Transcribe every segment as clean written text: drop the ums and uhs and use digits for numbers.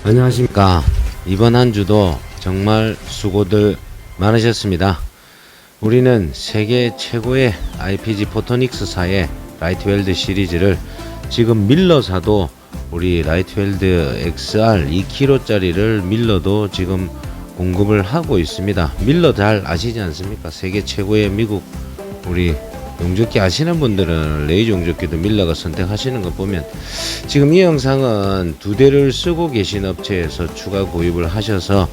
안녕하십니까. 이번 한 주도 정말 수고들 많으셨습니다. 우리는 세계 최고의 IPG 포토닉스사의 라이트웰드 시리즈를 지금 밀러사도 우리 라이트웰드 XR 2kg짜리를 밀러도 지금 공급을 하고 있습니다. 밀러 잘 아시지 않습니까? 세계 최고의 미국 우리 용접기 아시는 분들은 레이저 용접기도 밀러가 선택하시는 거 보면 지금 이 영상은 두 대를 쓰고 계신 업체에서 추가 구입을 하셔서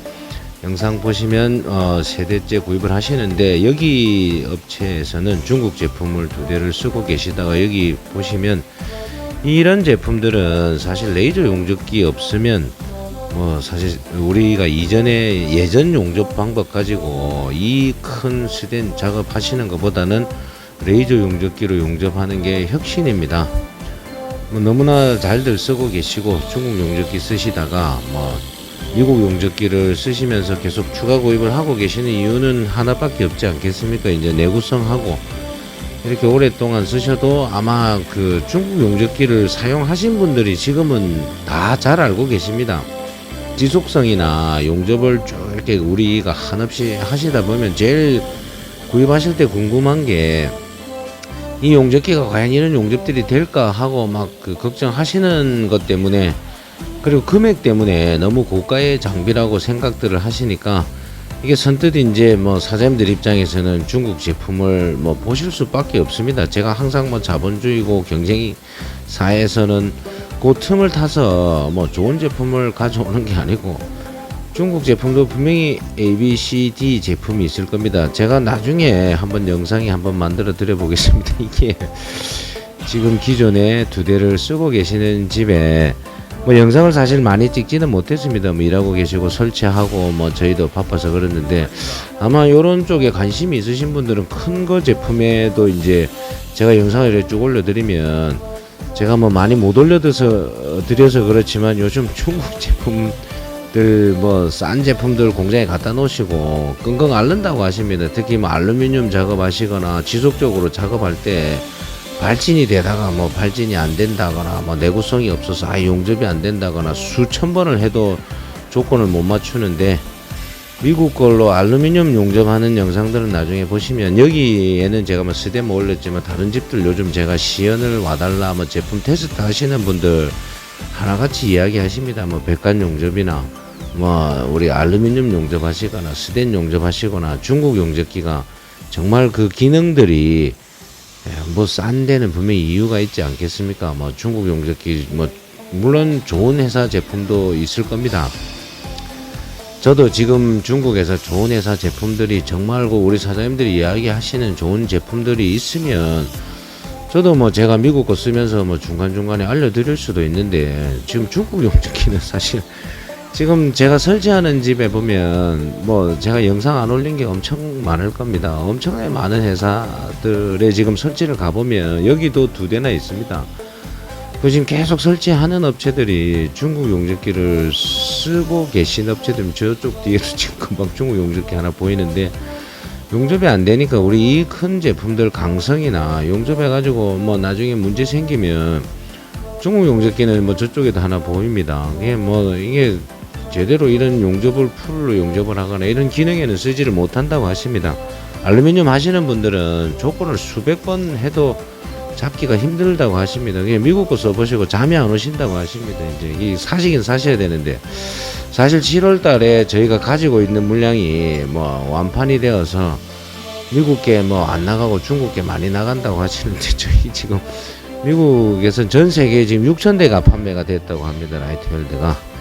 영상 보시면 세 대째 구입을 하시는데, 여기 업체에서는 중국 제품을 두 대를 쓰고 계시다가 여기 보시면 이런 제품들은 사실 레이저 용접기 없으면 사실 우리가 이전에 예전 용접 방법 가지고 이 큰 스댄 작업하시는 것보다는 레이저 용접기로 용접하는 게 혁신입니다. 너무나 잘들 쓰고 계시고 중국 용접기 쓰시다가 미국 용접기를 쓰시면서 계속 추가 구입을 하고 계시는 이유는 하나밖에 없지 않겠습니까? 이제 내구성하고 이렇게 오랫동안 쓰셔도 아마 그 중국 용접기를 사용하신 분들이 지금은 다 잘 알고 계십니다. 지속성이나 용접을 쭉 이렇게 우리가 한없이 하시다 보면 제일 구입하실 때 궁금한 게 이 용접기가 과연 이런 용접들이 될까 하고 그 걱정하시는 것 때문에, 그리고 금액 때문에 너무 고가의 장비라고 생각들을 하시니까 이게 선뜻 이제 사장님들 입장에서는 중국 제품을 보실 수밖에 없습니다. 제가 항상 자본주의고 경쟁이 사회에서는 그 틈을 타서 좋은 제품을 가져오는 게 아니고, 중국 제품도 분명히 A, B, C, D 제품이 있을 겁니다. 제가 나중에 한번 영상에 한번 만들어 드려 보겠습니다. 이게 지금 기존에 두 대를 쓰고 계시는 집에 영상을 사실 많이 찍지는 못했습니다. 일하고 계시고 설치하고 저희도 바빠서 그랬는데, 아마 요런 쪽에 관심이 있으신 분들은 큰 거 제품에도 이제 제가 영상을 이렇게 쭉 올려드리면, 제가 많이 못 올려드려서 그렇지만 요즘 중국 제품들 싼 제품들 공장에 갖다 놓으시고 끙끙 앓는다고 하십니다. 특히 알루미늄 작업하시거나 지속적으로 작업할 때 발진이 되다가 발진이 안 된다거나 내구성이 없어서 용접이 안 된다거나 수천 번을 해도 조건을 못 맞추는데, 미국 걸로 알루미늄 용접하는 영상들은 나중에 보시면, 여기에는 제가 스댐 올렸지만 다른 집들 요즘 제가 시연을 와달라 제품 테스트 하시는 분들 하나같이 이야기하십니다. 백관 용접이나 우리 알루미늄 용접하시거나 스댄 용접하시거나 중국 용접기가 정말 그 기능들이 싼 데는 분명히 이유가 있지 않겠습니까? 중국 용접기 물론 좋은 회사 제품도 있을 겁니다. 저도 지금 중국에서 좋은 회사 제품들이 정말 우리 사장님들이 이야기하시는 좋은 제품들이 있으면 저도 제가 미국 거 쓰면서 중간중간에 알려드릴 수도 있는데, 지금 중국 용접기는 사실 지금 제가 설치하는 집에 보면 제가 영상 안 올린 게 엄청 많을 겁니다. 엄청나게 많은 회사들에 지금 설치를 가보면 여기도 두 대나 있습니다. 지금 계속 설치하는 업체들이 중국 용접기를 쓰고 계신 업체들, 저쪽 뒤에도 지금 금방 중국 용접기 하나 보이는데 용접이 안 되니까 우리 이 큰 제품들 강성이나 용접해가지고 나중에 문제 생기면 중국 용접기는 저쪽에도 하나 보입니다. 이게 제대로 이런 용접을 풀로 용접을 하거나 이런 기능에는 쓰지를 못한다고 하십니다. 알루미늄 하시는 분들은 조건을 수백 번 해도 잡기가 힘들다고 하십니다. 미국 거 써보시고 잠이 안 오신다고 하십니다. 이제 사시긴 사셔야 되는데, 사실 7월 달에 저희가 가지고 있는 물량이 완판이 되어서 미국 게 안 나가고 중국 게 많이 나간다고 하시는데, 저희 지금 미국에서 전 세계에 지금 6,000대가 판매가 됐다고 합니다. 라이트웰드가.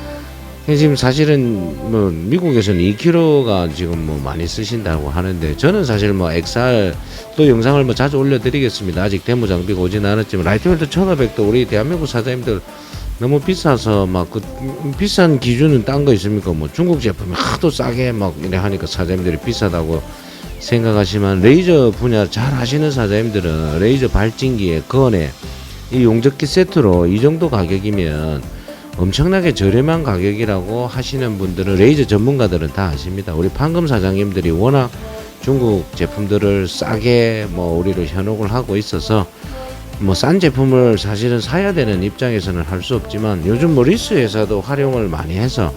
지금 사실은 미국에서는 2kg가 지금 많이 쓰신다고 하는데, 저는 사실 XR 또 영상을 자주 올려드리겠습니다. 아직 데모 장비가 오진 않았지만 라이트웰드 1500도 우리 대한민국 사장님들 너무 비싸서 그 비싼 기준은 딴 거 있습니까? 중국 제품이 하도 싸게 이래 하니까 사장님들이 비싸다고 생각하시면, 레이저 분야 잘 하시는 사장님들은 레이저 발진기에 건에 이 용접기 세트로 이 정도 가격이면 엄청나게 저렴한 가격이라고 하시는 분들은, 레이저 전문가들은 다 아십니다. 우리 판금 사장님들이 워낙 중국 제품들을 싸게 우리를 현혹을 하고 있어서 뭐 싼 제품을 사실은 사야 되는 입장에서는 할 수 없지만 요즘 뭐 리스 회사도 활용을 많이 해서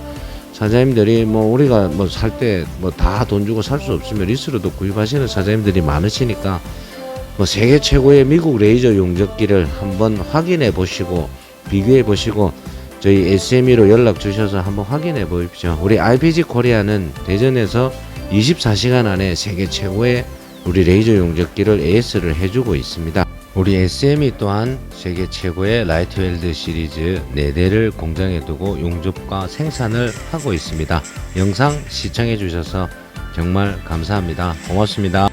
사장님들이 뭐 우리가 뭐 살 때 뭐 다 돈 주고 살 수 없으면 리스로도 구입하시는 사장님들이 많으시니까 뭐 세계 최고의 미국 레이저 용접기를 한번 확인해 보시고 비교해 보시고 저희 SME로 연락 주셔서 한번 확인해 보십시오. 우리 RPG 코리아는 대전에서 24시간 안에 세계 최고의 우리 레이저 용접기를 AS를 해주고 있습니다. 우리 SME 또한 세계 최고의 라이트 웰드 시리즈 4대를 공장에 두고 용접과 생산을 하고 있습니다. 영상 시청해 주셔서 정말 감사합니다. 고맙습니다.